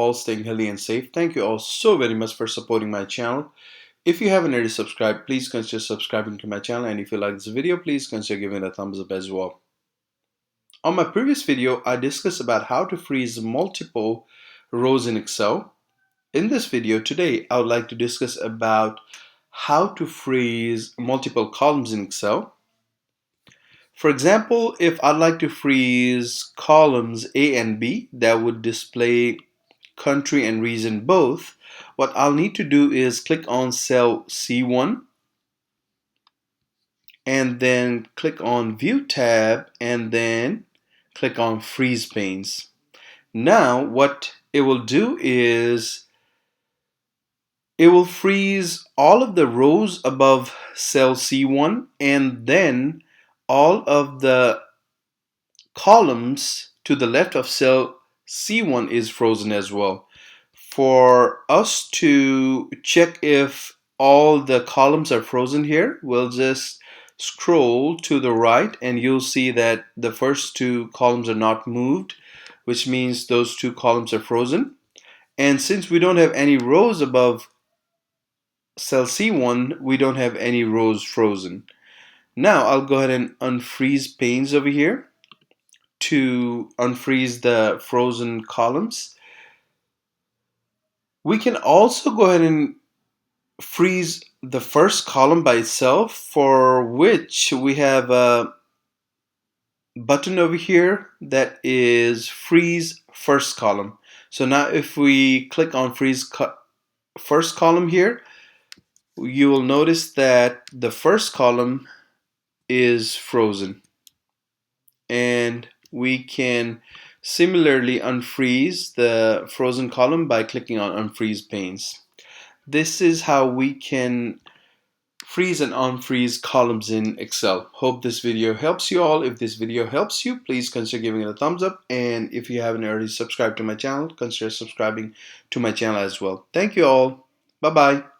all staying healthy and safe. Thank you all so very much for supporting my channel. If you haven't already subscribed, please consider subscribing to my channel, and if you like this video, please consider giving it a thumbs up as well. On my previous video, I discussed about how to freeze multiple rows in Excel. In this video today, I would like to discuss about how to freeze multiple columns in Excel. For example, if I'd like to freeze columns A and B that would display country and region both, what I'll need to do is click on cell C1 and then click on View tab and then click on Freeze Panes. Now what it will do is it will freeze all of the rows above cell C1 and then all of the columns to the left of cell C1 is frozen as well. For us to check if all the columns are frozen here, we'll just scroll to the right and you'll see that the first two columns are not moved, which means those two columns are frozen. And since we don't have any rows above cell C1, we don't have any rows frozen. Now I'll go ahead and unfreeze panes over here to unfreeze the frozen columns. We can also go ahead and freeze the first column by itself, for which we have a button over here that is freeze first column. So now if we click on freeze first column here, you will notice that the first column is frozen, and we can similarly unfreeze the frozen column by clicking on unfreeze panes. This is how we can freeze and unfreeze columns in Excel. Hope this video helps you all. If this video helps you, please consider giving it a thumbs up, and if you haven't already subscribed to my channel, consider subscribing to my channel as well. Thank you all. Bye bye.